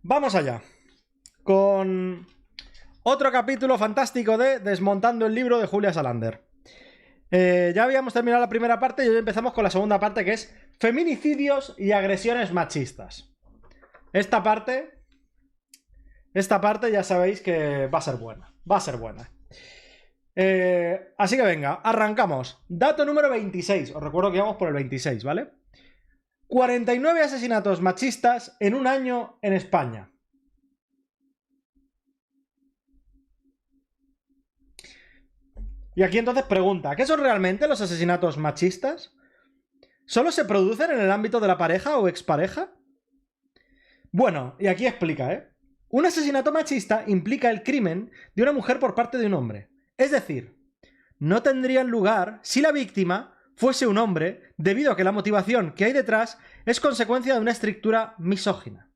Vamos allá. Con otro capítulo fantástico de Desmontando el libro de Julia Salander. Ya habíamos terminado la primera parte y hoy empezamos con la segunda parte, que es feminicidios y agresiones machistas. Esta parte ya sabéis que va a ser buena. Va a ser buena. Así que venga, arrancamos. Dato número 26. Os recuerdo que íbamos por el 26, ¿vale? 49 asesinatos machistas en un año en España. Y aquí entonces pregunta, ¿qué son realmente los asesinatos machistas? ¿Solo se producen en el ámbito de la pareja o expareja? Bueno, y aquí explica, ¿eh? Un asesinato machista implica el crimen de una mujer por parte de un hombre. Es decir, no tendrían lugar si la víctima fuese un hombre, debido a que la motivación que hay detrás es consecuencia de una estructura misógina.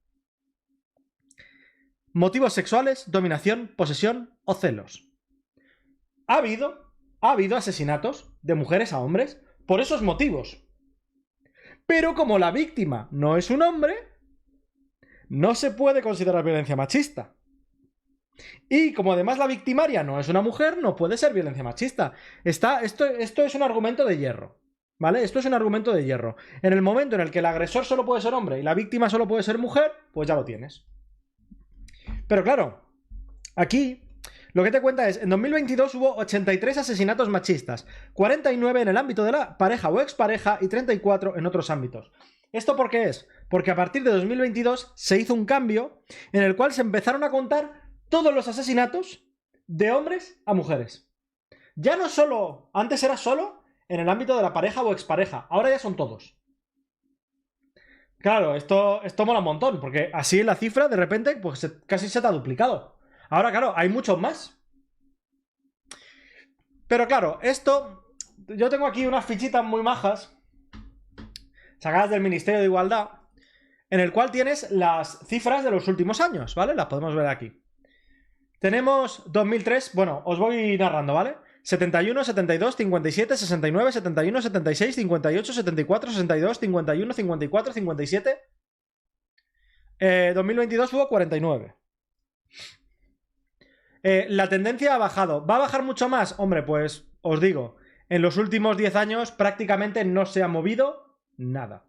Motivos sexuales, dominación, posesión o celos. Ha habido asesinatos de mujeres a hombres por esos motivos. Pero como la víctima no es un hombre, no se puede considerar violencia machista. Y como además la victimaria no es una mujer, no puede ser violencia machista. Esto es un argumento de hierro. ¿Vale? Esto es un argumento de hierro. En el momento en el que el agresor solo puede ser hombre y la víctima solo puede ser mujer, pues ya lo tienes. Pero claro, aquí lo que te cuenta es, en 2022 hubo 83 asesinatos machistas, 49 en el ámbito de la pareja o expareja y 34 en otros ámbitos. ¿Esto por qué es? Porque a partir de 2022 se hizo un cambio en el cual se empezaron a contar todos los asesinatos de hombres a mujeres. Ya no solo, antes era solo en el ámbito de la pareja o expareja, ahora ya son todos. Claro, esto mola un montón, porque así la cifra de repente pues casi se te ha duplicado. Ahora, claro, hay muchos más. Pero claro, yo tengo aquí unas fichitas muy majas sacadas del Ministerio de Igualdad, en el cual tienes las cifras de los últimos años, ¿vale? Las podemos ver aquí. Tenemos 2003, bueno, os voy narrando, ¿vale? 71, 72, 57, 69, 71, 76, 58, 74, 62, 51, 54, 57. 2022 hubo 49. La tendencia ha bajado. ¿Va a bajar mucho más? Hombre, pues os digo, en los últimos 10 años prácticamente no se ha movido nada.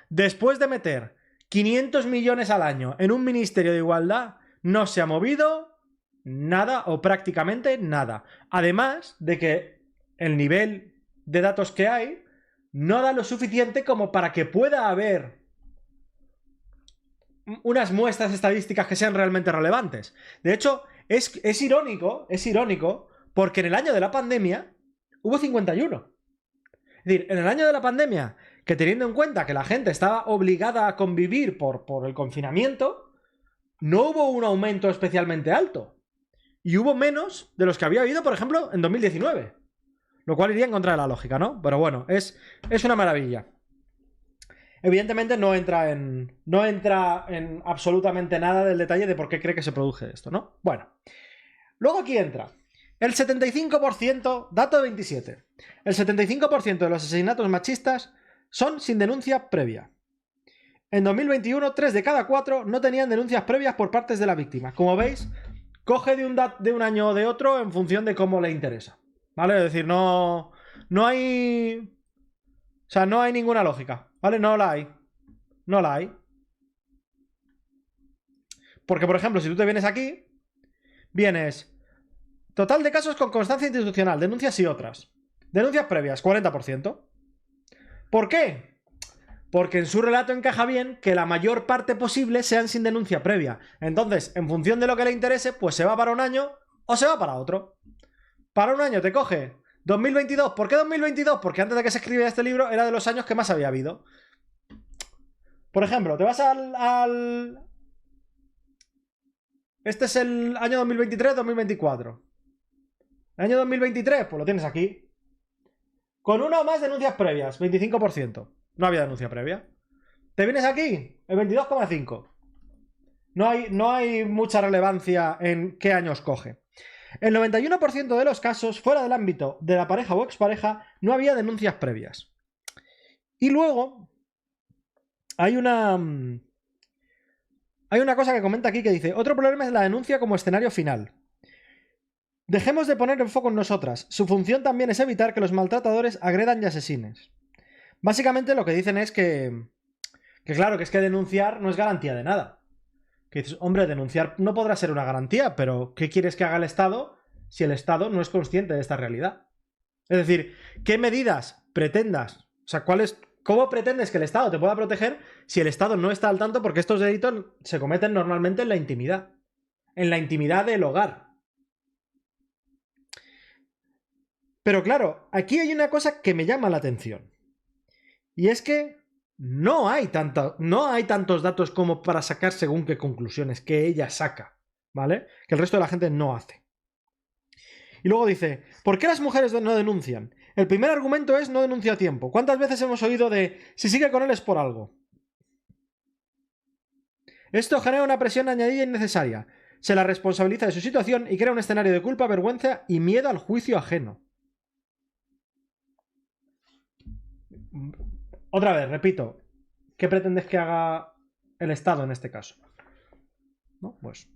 Después de meter 500 millones al año en un Ministerio de Igualdad, no se ha movido nada o prácticamente nada. Además de que el nivel de datos que hay no da lo suficiente como para que pueda haber unas muestras estadísticas que sean realmente relevantes. De hecho, es irónico, porque en el año de la pandemia hubo 51. Es decir, en el año de la pandemia, que teniendo en cuenta que la gente estaba obligada a convivir por el confinamiento, no hubo un aumento especialmente alto. Y hubo menos de los que había habido, por ejemplo, en 2019. Lo cual iría en contra de la lógica, ¿no? Pero bueno, es una maravilla. Evidentemente no entra en absolutamente nada del detalle de por qué cree que se produce esto, ¿no? Bueno, luego aquí entra el 75%, dato 27, el 75% de los asesinatos machistas son sin denuncia previa. En 2021, 3 de cada 4 no tenían denuncias previas por partes de la víctima. Como veis, coge de un año o de otro en función de cómo le interesa, ¿vale? Es decir, no hay... O sea, no hay ninguna lógica, ¿vale? No la hay. No la hay. Porque, por ejemplo, si tú te vienes aquí, vienes total de casos con constancia institucional, denuncias y otras. Denuncias previas, 40%. ¿Por qué? Porque en su relato encaja bien que la mayor parte posible sean sin denuncia previa. Entonces, en función de lo que le interese, pues se va para un año o se va para otro. Para un año te coge 2022. ¿Por qué 2022? Porque antes de que se escribiera este libro era de los años que más había habido. Por ejemplo, te vas al... Este es el año 2023-2024. El año 2023, pues lo tienes aquí. Con una o más denuncias previas, 25%. No había denuncia previa. Te vienes aquí, el 22,5%. No hay mucha relevancia en qué años coge. El 91% de los casos, fuera del ámbito de la pareja o expareja, no había denuncias previas. Y luego hay una hay una cosa que comenta aquí que dice: otro problema es la denuncia como escenario final. Dejemos de poner el foco en nosotras. Su función también es evitar que los maltratadores agredan y asesinen. Básicamente lo que dicen es que claro, que es que denunciar no es garantía de nada. Que dices, hombre, denunciar no podrá ser una garantía, pero ¿qué quieres que haga el Estado si el Estado no es consciente de esta realidad? Es decir, ¿qué medidas pretendas? O sea, ¿cómo pretendes que el Estado te pueda proteger si el Estado no está al tanto? Porque estos delitos se cometen normalmente en la intimidad. En la intimidad del hogar. Pero claro, aquí hay una cosa que me llama la atención. Y es que no hay tantos datos como para sacar según qué conclusiones que ella saca, ¿vale? Que el resto de la gente no hace. Y luego dice, ¿por qué las mujeres no denuncian? El primer argumento es no denuncia a tiempo. ¿Cuántas veces hemos oído de si sigue con él es por algo? Esto genera una presión añadida innecesaria. Se la responsabiliza de su situación y crea un escenario de culpa, vergüenza y miedo al juicio ajeno. Otra vez, repito, ¿qué pretendes que haga el Estado en este caso? ¿No? Pues.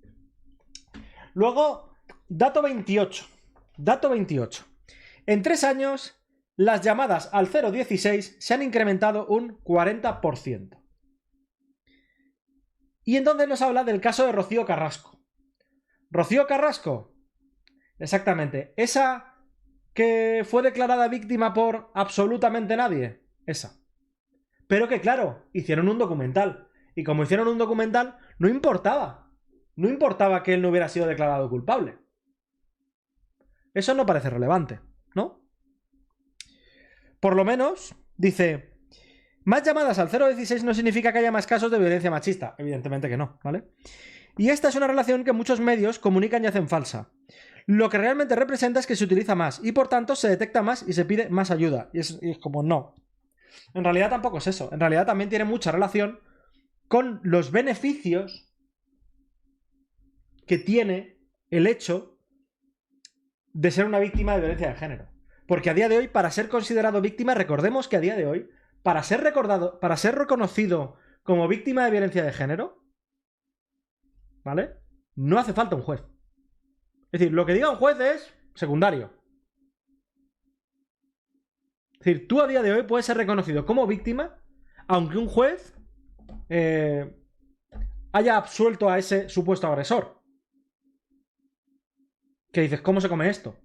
Luego, dato 28. Dato 28. En 3 años, las llamadas al 016 se han incrementado un 40%. Y entonces nos habla del caso de Rocío Carrasco. Rocío Carrasco, exactamente, esa que fue declarada víctima por absolutamente nadie, esa. Pero que claro, hicieron un documental. Y como hicieron un documental, no importaba. No importaba que él no hubiera sido declarado culpable. Eso no parece relevante, ¿no? Por lo menos, dice, más llamadas al 016 no significa que haya más casos de violencia machista. Evidentemente que no, ¿vale? Y esta es una relación que muchos medios comunican y hacen falsa. Lo que realmente representa es que se utiliza más y por tanto se detecta más y se pide más ayuda. Y es como no. En realidad tampoco es eso. En realidad también tiene mucha relación con los beneficios que tiene el hecho de ser una víctima de violencia de género. Porque a día de hoy, para ser considerado víctima, recordemos que a día de hoy, para ser reconocido como víctima de violencia de género, ¿vale? No hace falta un juez. Es decir, lo que diga un juez es secundario. Es decir, tú a día de hoy puedes ser reconocido como víctima, aunque un juez haya absuelto a ese supuesto agresor. Que dices, ¿cómo se come esto?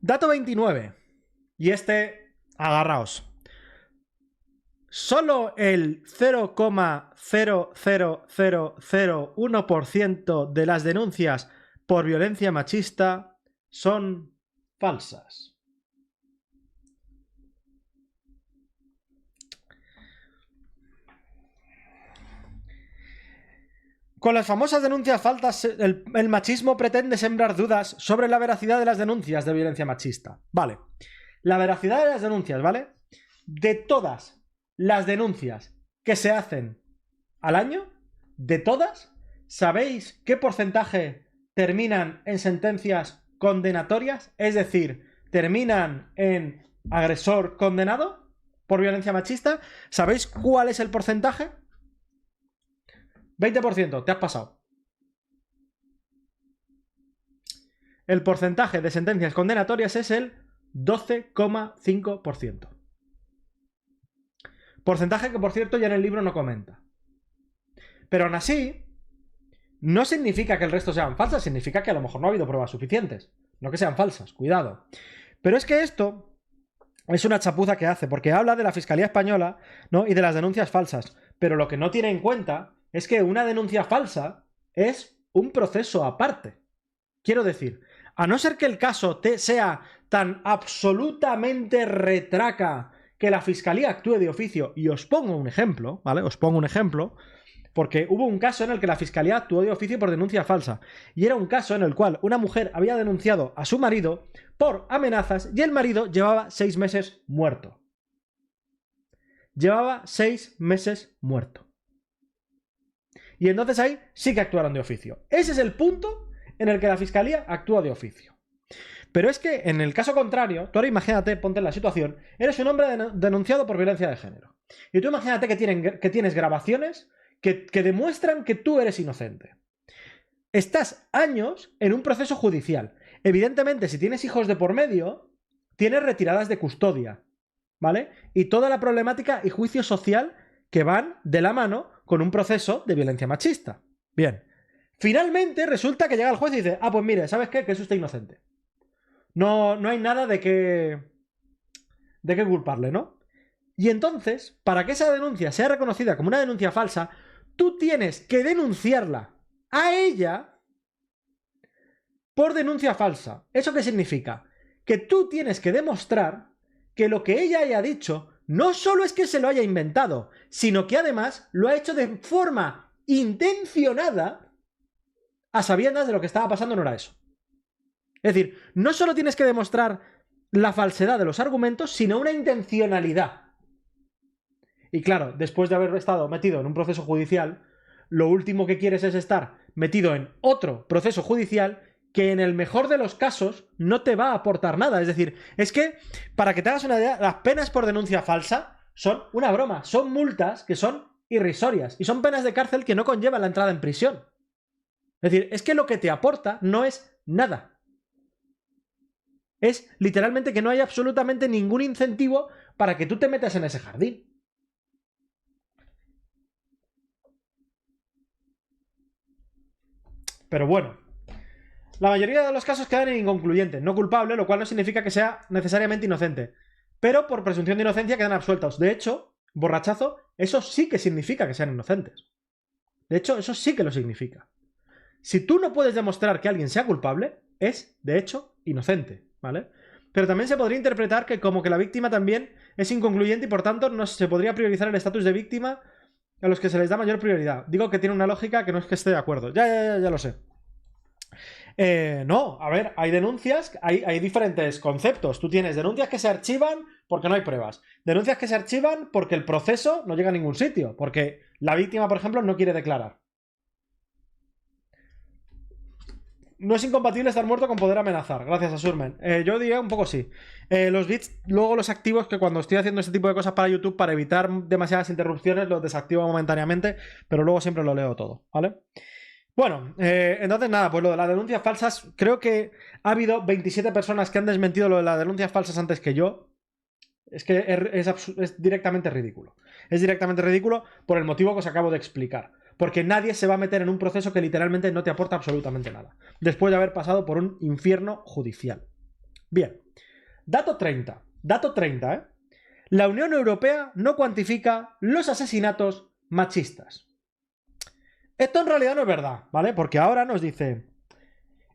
Dato 29. Y este, agarraos. Solo el 0,00001% de las denuncias por violencia machista son falsas. Con las famosas denuncias falsas, el machismo pretende sembrar dudas sobre la veracidad de las denuncias de violencia machista. Vale. La veracidad de las denuncias, ¿vale? De todas las denuncias que se hacen al año, de todas, ¿sabéis qué porcentaje terminan en sentencias condenatorias? Es decir, terminan en agresor condenado por violencia machista. ¿Sabéis cuál es el porcentaje? 20%, te has pasado. El porcentaje de sentencias condenatorias es el 12,5%. Porcentaje que, por cierto, ya en el libro no comenta. Pero aún así, no significa que el resto sean falsas, significa que a lo mejor no ha habido pruebas suficientes. No que sean falsas, cuidado. Pero es que esto es una chapuza que hace, porque habla de la Fiscalía Española, ¿no? Y de las denuncias falsas. Pero lo que no tiene en cuenta es que una denuncia falsa es un proceso aparte. Quiero decir, a no ser que el caso sea tan absolutamente retraca que la Fiscalía actúe de oficio, y os pongo un ejemplo, ¿vale? Os pongo un ejemplo, porque hubo un caso en el que la Fiscalía actuó de oficio por denuncia falsa, y era un caso en el cual una mujer había denunciado a su marido por amenazas y el marido llevaba 6 meses muerto. Llevaba 6 meses muerto. Y entonces ahí sí que actuaron de oficio. Ese es el punto en el que la Fiscalía actúa de oficio. Pero es que en el caso contrario, tú ahora imagínate, ponte en la situación, eres un hombre denunciado por violencia de género. Y tú imagínate que tienes grabaciones que demuestran que tú eres inocente. Estás años en un proceso judicial. Evidentemente, si tienes hijos de por medio, tienes retiradas de custodia, ¿vale? Y toda la problemática y juicio social que van de la mano con un proceso de violencia machista. Bien. Finalmente resulta que llega el juez y dice, pues mire, ¿sabes qué? Que es usted inocente. No hay nada de qué culparle, ¿no? Y entonces, para que esa denuncia sea reconocida como una denuncia falsa, tú tienes que denunciarla a ella por denuncia falsa. ¿Eso qué significa? Que tú tienes que demostrar que lo que ella haya dicho no solo es que se lo haya inventado, sino que además lo ha hecho de forma intencionada a sabiendas de lo que estaba pasando no era eso. Es decir, no solo tienes que demostrar la falsedad de los argumentos, sino una intencionalidad. Y claro, después de haber estado metido en un proceso judicial, lo último que quieres es estar metido en otro proceso judicial que en el mejor de los casos no te va a aportar nada. Es decir, es que, para que te hagas una idea, las penas por denuncia falsa son una broma, son multas que son irrisorias y son penas de cárcel que no conllevan la entrada en prisión. Es decir, es que lo que te aporta no es nada. Es literalmente que no hay absolutamente ningún incentivo para que tú te metas en ese jardín. Pero bueno, la mayoría de los casos quedan en inconcluyente, no culpable, lo cual no significa que sea necesariamente inocente. Pero por presunción de inocencia quedan absueltos. De hecho, borrachazo, eso sí que significa que sean inocentes. De hecho, eso sí que lo significa. Si tú no puedes demostrar que alguien sea culpable, es, de hecho, inocente, ¿vale? Pero también se podría interpretar que como que la víctima también es inconcluyente y por tanto no se podría priorizar el estatus de víctima a los que se les da mayor prioridad. Digo que tiene una lógica que no es que esté de acuerdo. Ya lo sé. No, a ver, hay denuncias, hay diferentes conceptos. Tú tienes denuncias que se archivan porque no hay pruebas. Denuncias que se archivan porque el proceso no llega a ningún sitio. Porque la víctima, por ejemplo, no quiere declarar. No es incompatible estar muerto con poder amenazar. Gracias a Surmen. Yo diría un poco sí. Los bits, luego los activos, que cuando estoy haciendo este tipo de cosas para YouTube, para evitar demasiadas interrupciones, los desactivo momentáneamente, pero luego siempre lo leo todo, ¿vale? Bueno, entonces nada, pues lo de las denuncias falsas, creo que ha habido 27 personas que han desmentido lo de las denuncias falsas antes que yo. Es que es directamente ridículo. Es directamente ridículo por el motivo que os acabo de explicar. Porque nadie se va a meter en un proceso que literalmente no te aporta absolutamente nada. Después de haber pasado por un infierno judicial. Bien. Dato 30. Dato 30, ¿eh? La Unión Europea no cuantifica los asesinatos machistas. Esto en realidad no es verdad, ¿vale? Porque ahora nos dice...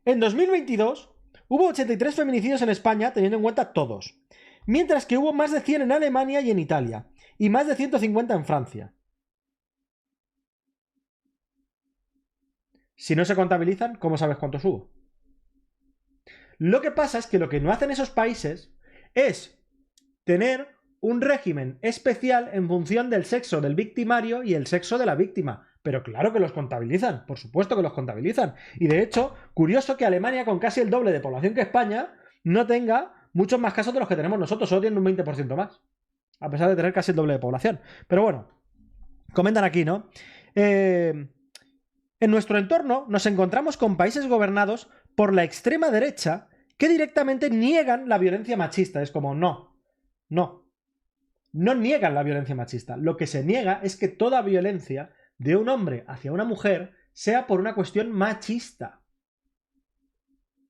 En 2022 hubo 83 feminicidios en España, teniendo en cuenta todos. Mientras que hubo más de 100 en Alemania y en Italia. Y más de 150 en Francia. Si no se contabilizan, ¿cómo sabes cuántos hubo? Lo que pasa es que lo que no hacen esos países es tener un régimen especial en función del sexo del victimario y el sexo de la víctima. Pero claro que los contabilizan, por supuesto que los contabilizan. Y de hecho, curioso que Alemania, con casi el doble de población que España, no tenga muchos más casos de los que tenemos nosotros, solo tienen un 20% más. A pesar de tener casi el doble de población. Pero bueno, comentan aquí, ¿no? En nuestro entorno nos encontramos con países gobernados por la extrema derecha que directamente niegan la violencia machista. Es como, no niegan la violencia machista. Lo que se niega es que toda violencia de un hombre hacia una mujer sea por una cuestión machista.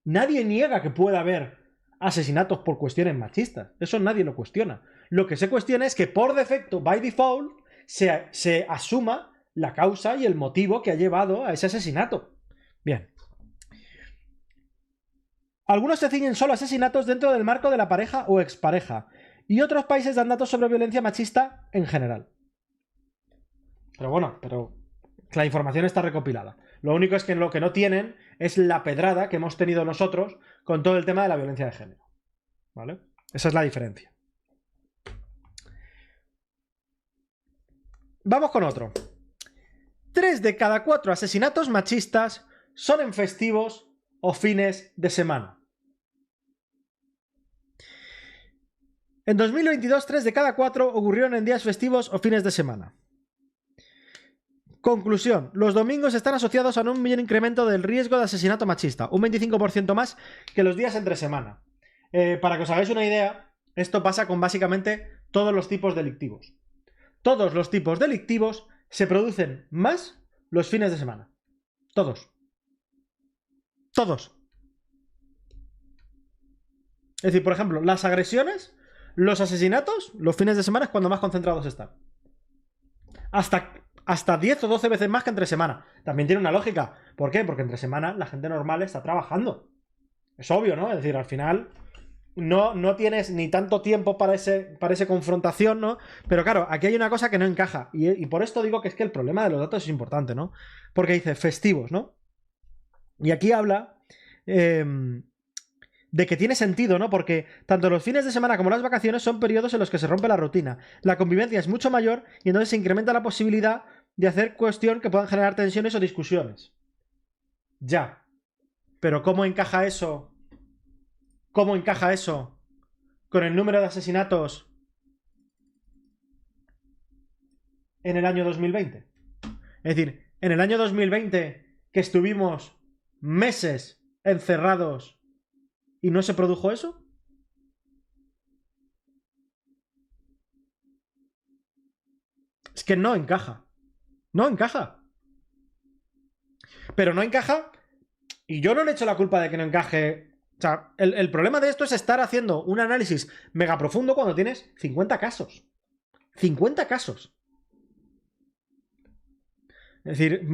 Nadie niega que pueda haber asesinatos por cuestiones machistas. Eso nadie lo cuestiona. Lo que se cuestiona es que por defecto, by default, se asuma la causa y el motivo que ha llevado a ese asesinato. Bien. Algunos se ciñen solo a asesinatos dentro del marco de la pareja o expareja. Y otros países dan datos sobre violencia machista en general. Pero bueno, la información está recopilada. Lo único es que lo que no tienen es la pedrada que hemos tenido nosotros con todo el tema de la violencia de género. ¿Vale? Esa es la diferencia. Vamos con otro. 3 de cada 4 asesinatos machistas son en festivos o fines de semana. En 2022, 3 de cada 4 ocurrieron en días festivos o fines de semana. Conclusión. Los domingos están asociados a un mayor incremento del riesgo de asesinato machista. Un 25% más que los días entre semana. Para que os hagáis una idea, esto pasa con básicamente todos los tipos delictivos. Todos los tipos delictivos se producen más los fines de semana. Todos. Todos. Es decir, por ejemplo, las agresiones, los asesinatos, los fines de semana es cuando más concentrados están. Hasta 10 o 12 veces más que entre semana. También tiene una lógica. ¿Por qué? Porque entre semana la gente normal está trabajando. Es obvio, ¿no? Es decir, al final no tienes ni tanto tiempo para esa confrontación, ¿no? Pero claro, aquí hay una cosa que no encaja. Y por esto digo que es que el problema de los datos es importante, ¿no? Porque dice festivos, ¿no? Y aquí habla de que tiene sentido, ¿no? Porque tanto los fines de semana como las vacaciones son periodos en los que se rompe la rutina. La convivencia es mucho mayor y entonces se incrementa la posibilidad de hacer cuestión que puedan generar tensiones o discusiones. Ya. Pero ¿cómo encaja eso? ¿Cómo encaja eso con el número de asesinatos en el año 2020? Es decir, en el año 2020 que estuvimos meses encerrados ¿y no se produjo eso? Es que no encaja. No encaja. Pero no encaja. Y yo no le echo la culpa de que no encaje. O sea, el problema de esto es estar haciendo un análisis mega profundo cuando tienes 50 casos. 50 casos. Es decir,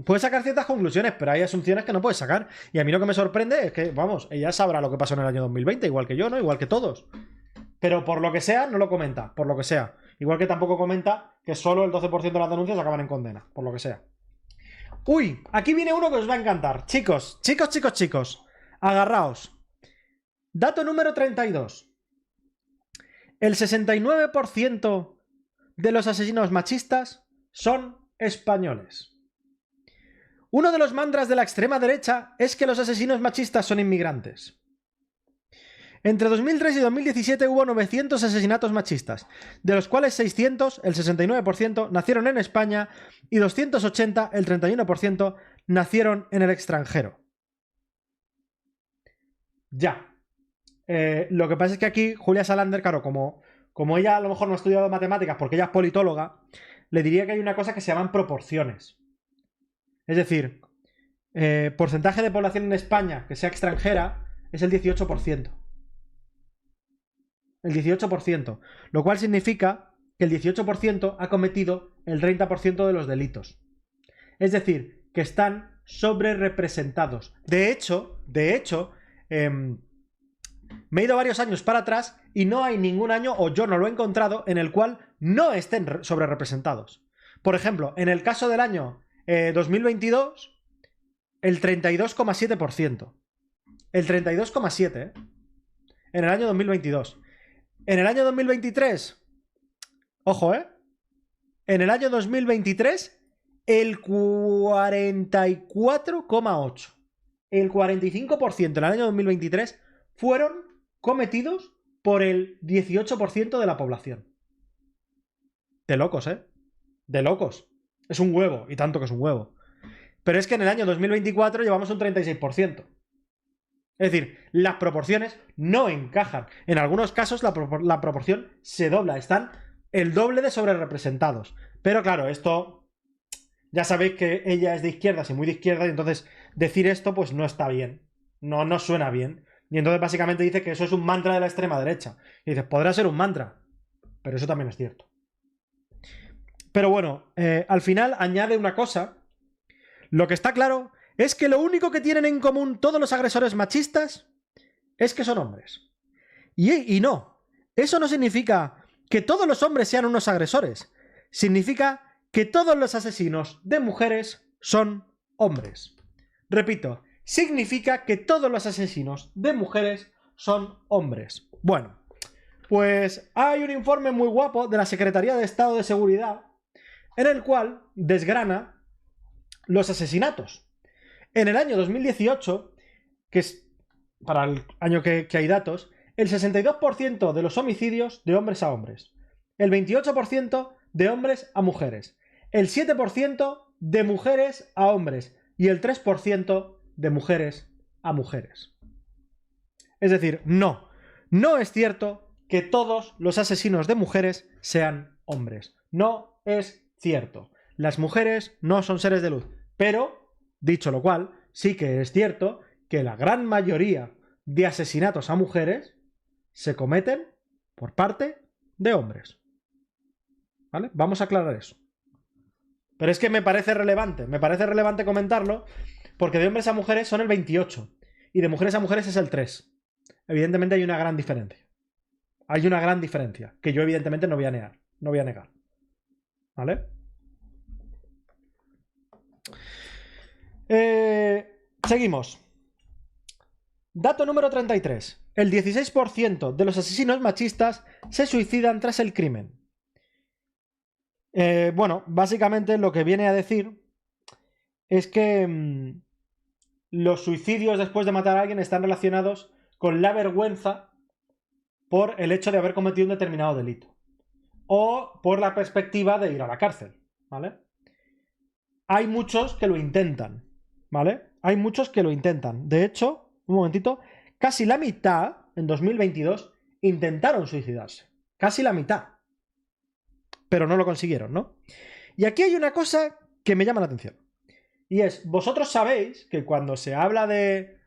puedes sacar ciertas conclusiones, pero hay asunciones que no puedes sacar. Y a mí lo que me sorprende es que, vamos, ella sabrá lo que pasó en el año 2020, igual que yo, ¿no? Igual que todos. Pero por lo que sea, no lo comenta, por lo que sea. Igual que tampoco comenta que solo el 12% de las denuncias acaban en condena, por lo que sea. Uy, aquí viene uno que os va a encantar. Chicos, agarraos. Dato número 32. El 69% de los asesinos machistas son españoles. Uno de los mantras de la extrema derecha es que los asesinos machistas son inmigrantes. Entre 2003 y 2017 hubo 900 asesinatos machistas, de los cuales 600, el 69%, nacieron en España y 280, el 31%, nacieron en el extranjero. Ya. Lo que pasa es que aquí Julia Salander, claro, como ella a lo mejor no ha estudiado matemáticas porque ella es politóloga, le diría que hay una cosa que se llaman proporciones. Es decir, porcentaje de población en España que sea extranjera es el 18%. El 18%. Lo cual significa que el 18% ha cometido el 30% de los delitos. Es decir, que están sobrerepresentados. De hecho, me he ido varios años para atrás y no hay ningún año, o yo no lo he encontrado, en el cual no estén sobrerepresentados. Por ejemplo, en el caso del año 2022, el 32,7%. El 32,7%, ¿eh? En el año 2022. En el año 2023, ojo, en el año 2023, el 44,8%. El 45% en el año 2023 fueron cometidos por el 18% de la población. De locos, ¿eh? De locos. Es un huevo, y tanto que es un huevo. Pero es que en el año 2024 llevamos un 36%. Es decir, las proporciones no encajan. En algunos casos la proporción se dobla. Están el doble de sobrerepresentados. Pero claro, esto... Ya sabéis que ella es de izquierdas y muy de izquierdas, y entonces decir esto pues no está bien. No suena bien. Y entonces básicamente dice que eso es un mantra de la extrema derecha. Y dices, podrá ser un mantra, pero eso también es cierto. Pero bueno, al final añade una cosa. Lo que está claro es que lo único que tienen en común todos los agresores machistas es que son hombres. Y no, eso no significa que todos los hombres sean unos agresores. Significa que todos los asesinos de mujeres son hombres. Repito, significa que todos los asesinos de mujeres son hombres. Bueno, pues hay un informe muy guapo de la Secretaría de Estado de Seguridad en el cual desgrana los asesinatos. En el año 2018, que es para el año que hay datos, el 62% de los homicidios de hombres a hombres, el 28% de hombres a mujeres, el 7% de mujeres a hombres y el 3% de mujeres a mujeres. Es decir, no es cierto que todos los asesinos de mujeres sean hombres. No es cierto. Las mujeres no son seres de luz. Pero, dicho lo cual, sí que es cierto que la gran mayoría de asesinatos a mujeres se cometen por parte de hombres. ¿Vale? Vamos a aclarar eso. Pero es que me parece relevante comentarlo, porque de hombres a mujeres son el 28 y de mujeres a mujeres es el 3. Evidentemente hay una gran diferencia. Hay una gran diferencia que yo evidentemente no voy a negar. ¿Vale? Seguimos. Dato número 33. El 16% de los asesinos machistas se suicidan tras el crimen. Bueno, básicamente lo que viene a decir es que los suicidios después de matar a alguien están relacionados con la vergüenza por el hecho de haber cometido un determinado delito. O por la perspectiva de ir a la cárcel, ¿vale? Hay muchos que lo intentan, ¿vale? Hay muchos que lo intentan. De hecho, un momentito, casi la mitad, en 2022, intentaron suicidarse. Casi la mitad. Pero no lo consiguieron, ¿no? Y aquí hay una cosa que me llama la atención. Y es, vosotros sabéis que cuando se habla de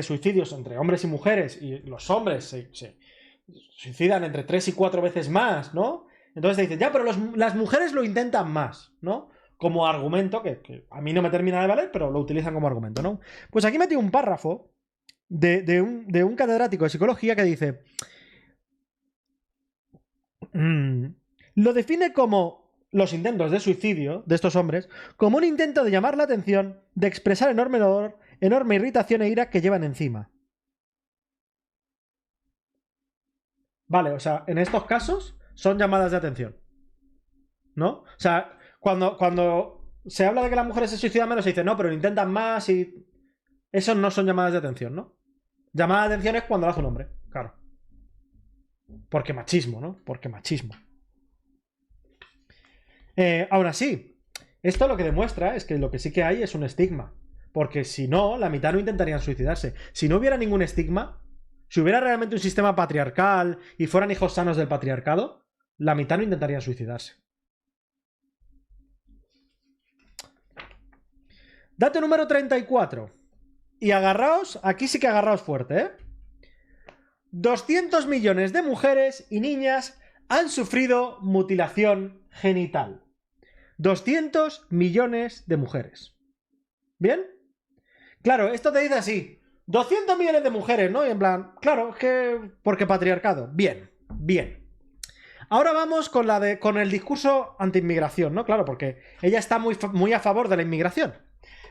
suicidios entre hombres y mujeres, y los hombres se suicidan entre 3 y 4 veces más, ¿no? Entonces te dicen, ya, pero las mujeres lo intentan más, ¿no? Como argumento, que a mí no me termina de valer, pero lo utilizan como argumento, ¿no? Pues aquí metí un párrafo de un catedrático de psicología que dice... lo define como los intentos de suicidio de estos hombres como un intento de llamar la atención, de expresar enorme dolor, enorme irritación e ira que llevan encima. Vale, o sea, en estos casos son llamadas de atención, ¿no? O sea, cuando se habla de que las mujeres se suicidan menos, se dice, no, pero lo intentan más y... Esos no son llamadas de atención, ¿no? Llamada de atención es cuando lo hace un hombre, claro. Porque machismo, ¿no? Porque machismo. Aún así, esto lo que demuestra es que lo que sí que hay es un estigma. Porque si no, la mitad no intentarían suicidarse. Si no hubiera ningún estigma, si hubiera realmente un sistema patriarcal y fueran hijos sanos del patriarcado, la mitad no intentarían suicidarse. Dato número 34. Y agarraos, aquí sí que agarraos fuerte, ¿eh? 200 millones de mujeres y niñas han sufrido mutilación genital. 200 millones de mujeres. ¿Bien? Claro, esto te dice así. 200 millones de mujeres, ¿no? Y en plan, claro, es que... Porque patriarcado. Bien, bien. Ahora vamos con el discurso anti-inmigración, ¿no? Claro, porque ella está muy a favor de la inmigración.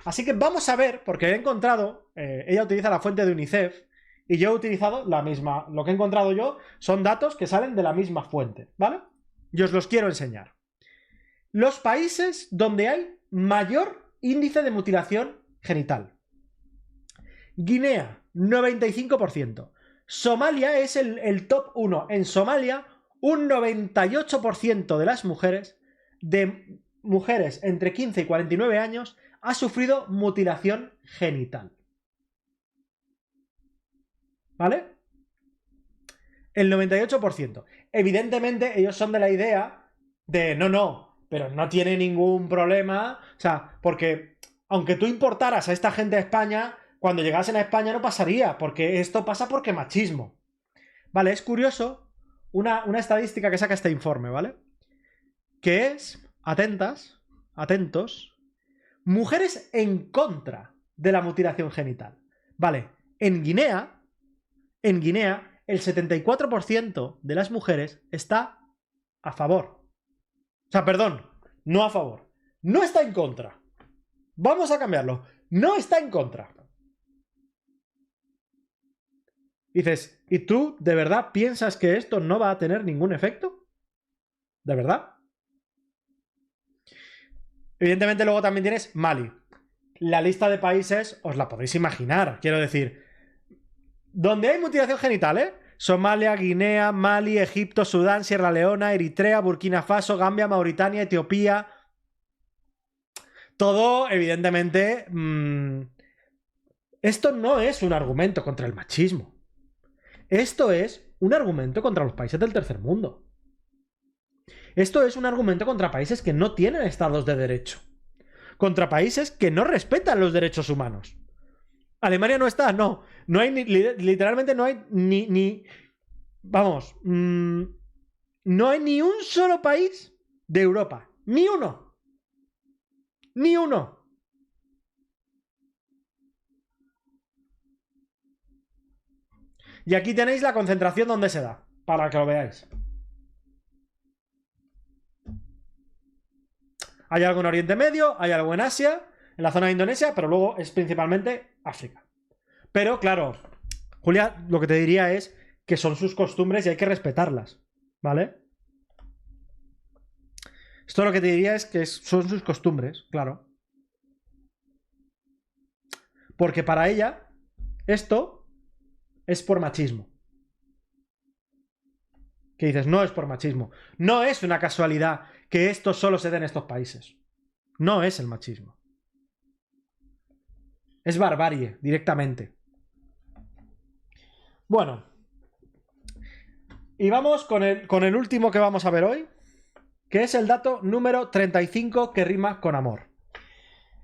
Así que vamos a ver, porque he encontrado... ella utiliza la fuente de UNICEF y yo he utilizado la misma. Lo que he encontrado yo son datos que salen de la misma fuente, ¿vale? Y os los quiero enseñar. Los países donde hay mayor índice de mutilación genital. Guinea, 95%. Somalia es el top 1. En Somalia, un 98% de las mujeres entre 15 y 49 años ha sufrido mutilación genital. ¿Vale? El 98%. Evidentemente, ellos son de la idea de no, pero no tiene ningún problema. O sea, porque aunque tú importaras a esta gente a España, cuando llegasen a España no pasaría, porque esto pasa porque machismo. Vale, es curioso una estadística que saca este informe, ¿vale? Que es, atentos, mujeres en contra de la mutilación genital. Vale, en Guinea, el 74% de las mujeres está a favor. O sea, perdón, no a favor. No está en contra. Vamos a cambiarlo. No está en contra. Dices, ¿y tú de verdad piensas que esto no va a tener ningún efecto? ¿De verdad? Evidentemente luego también tienes Mali. La lista de países os la podéis imaginar. Quiero decir, donde hay mutilación genital, ¿eh? Somalia, Guinea, Mali, Egipto, Sudán, Sierra Leona, Eritrea, Burkina Faso, Gambia, Mauritania, Etiopía, todo, evidentemente, esto no es un argumento contra el machismo. Esto es un argumento contra los países del tercer mundo. Esto es un argumento contra países que no tienen estados de derecho. Contra países que no respetan los derechos humanos. Alemania no está, no. No hay literalmente no hay ni vamos, no hay ni un solo país de Europa. Ni uno. Ni uno. Y aquí tenéis la concentración donde se da, para que lo veáis. Hay algo en Oriente Medio, hay algo en Asia, en la zona de Indonesia, pero luego es principalmente África. Pero claro, Julia, lo que te diría es que son sus costumbres y hay que respetarlas, ¿vale? Esto lo que te diría es que son sus costumbres, claro. Porque para ella, esto es por machismo. Que dices, no es por machismo. No es una casualidad que esto solo se dé en estos países. No es el machismo. Es barbarie, directamente. Bueno. Y vamos con el último que vamos a ver hoy, que es el dato número 35 que rima con amor.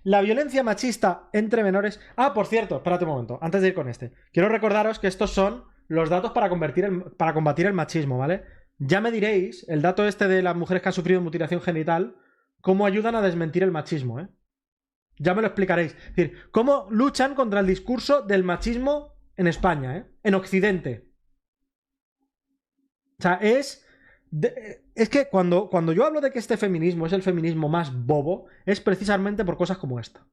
La violencia machista entre menores... Ah, por cierto, espérate un momento, antes de ir con este. Quiero recordaros que estos son los datos para combatir el machismo, ¿vale? Ya me diréis, el dato este de las mujeres que han sufrido mutilación genital, cómo ayudan a desmentir el machismo, ¿eh? Ya me lo explicaréis. Es decir, cómo luchan contra el discurso del machismo en España, ¿eh? En Occidente. O sea, es que cuando yo hablo de que este feminismo es el feminismo más bobo, es precisamente por cosas como esta.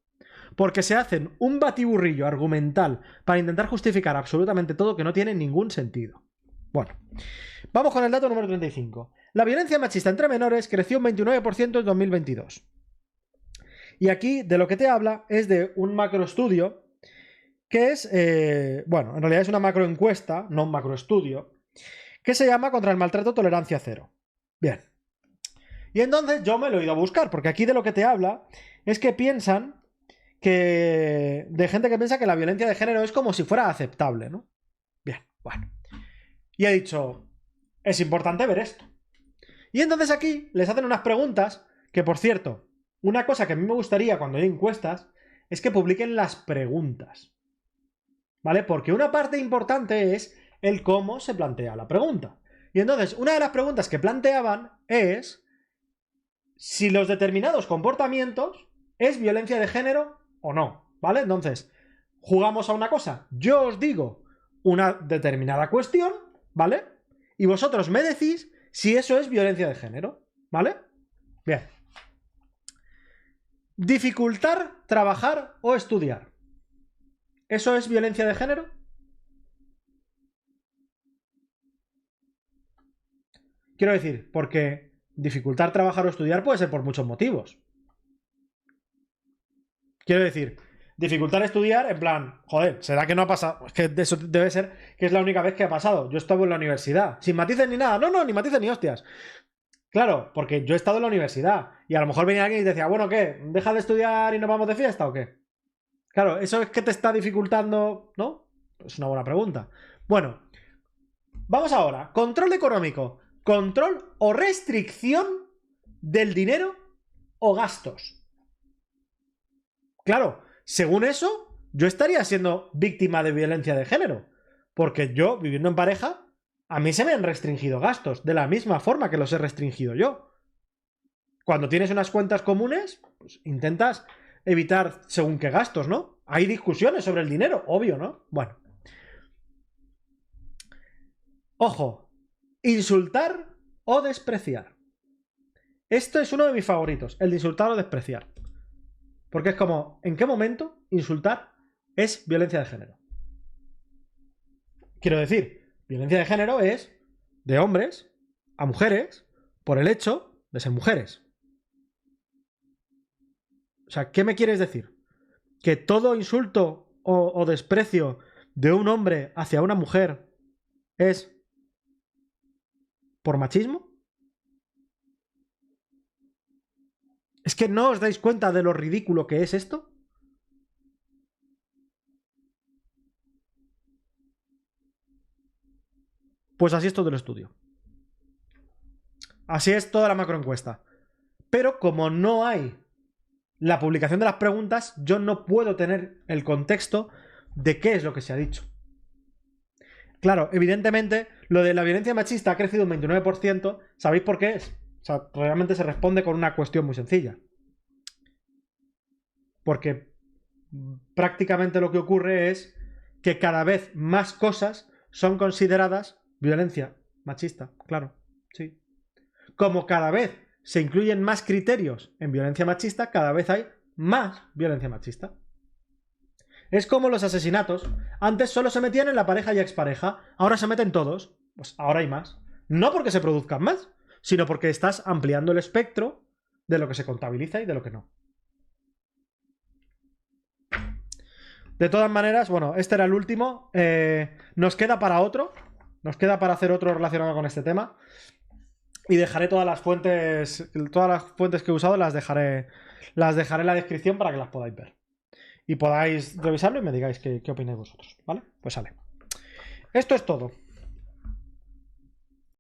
Porque se hacen un batiburrillo argumental para intentar justificar absolutamente todo que no tiene ningún sentido. Bueno, vamos con el dato número 35. La violencia machista entre menores creció un 29% en 2022. Y aquí de lo que te habla es de un macroestudio que es, bueno, en realidad es una macroencuesta, no un macroestudio, que se llama Contra el maltrato tolerancia cero. Bien. Y entonces yo me lo he ido a buscar, porque aquí de lo que te habla es que piensan que... de gente que piensa que la violencia de género es como si fuera aceptable, ¿no? Bien, bueno. Y he dicho, es importante ver esto. Y entonces aquí les hacen unas preguntas que, por cierto, una cosa que a mí me gustaría cuando hay encuestas es que publiquen las preguntas. ¿Vale? Porque una parte importante es el cómo se plantea la pregunta. Y entonces, una de las preguntas que planteaban es si los determinados comportamientos es violencia de género o no, ¿vale? Entonces, jugamos a una cosa. Yo os digo una determinada cuestión, ¿vale? Y vosotros me decís si eso es violencia de género, ¿vale? Bien. Dificultar trabajar o estudiar. ¿Eso es violencia de género? Quiero decir, porque dificultar trabajar o estudiar puede ser por muchos motivos. Quiero decir, dificultar estudiar, en plan, joder, ¿será que no ha pasado? Es que eso debe ser que es la única vez que ha pasado. Yo estaba en la universidad, sin matices ni nada. No, ni matices ni hostias. Claro, porque yo he estado en la universidad y a lo mejor venía alguien y te decía, bueno, ¿qué? ¿Deja de estudiar y nos vamos de fiesta o qué? Claro, ¿eso es que te está dificultando? ¿No? Es una buena pregunta. Bueno, vamos ahora. Control económico. Control o restricción del dinero o gastos. Claro, según eso, yo estaría siendo víctima de violencia de género. Porque yo, viviendo en pareja, a mí se me han restringido gastos, de la misma forma que los he restringido yo. Cuando tienes unas cuentas comunes, pues intentas evitar según qué gastos, ¿no? Hay discusiones sobre el dinero, obvio, ¿no? Bueno. Ojo, insultar o despreciar. Esto es uno de mis favoritos, el de insultar o despreciar. Porque es como, ¿en qué momento insultar es violencia de género? Quiero decir, violencia de género es de hombres a mujeres por el hecho de ser mujeres. O sea, ¿qué me quieres decir? ¿Que todo insulto o desprecio de un hombre hacia una mujer es por machismo? ¿Es que no os dais cuenta de lo ridículo que es esto? Pues así es todo el estudio. Así es toda la macroencuesta. Pero como no hay la publicación de las preguntas, yo no puedo tener el contexto de qué es lo que se ha dicho. Claro, evidentemente, lo de la violencia machista ha crecido un 29%. ¿Sabéis por qué es? O sea, realmente se responde con una cuestión muy sencilla. Porque prácticamente lo que ocurre es que cada vez más cosas son consideradas violencia machista. Claro, sí. Como cada vez se incluyen más criterios en violencia machista, cada vez hay más violencia machista. Es como los asesinatos. Antes solo se metían en la pareja y expareja, ahora se meten todos. Pues ahora hay más. No porque se produzcan más, sino porque estás ampliando el espectro de lo que se contabiliza y de lo que no. De todas maneras, bueno, este era el último. Nos queda para otro. Nos queda para hacer otro relacionado con este tema. Y dejaré todas las fuentes que he usado, las dejaré en la descripción para que las podáis ver. Y podáis revisarlo y me digáis qué opináis vosotros, ¿vale? Pues sale. Esto es todo.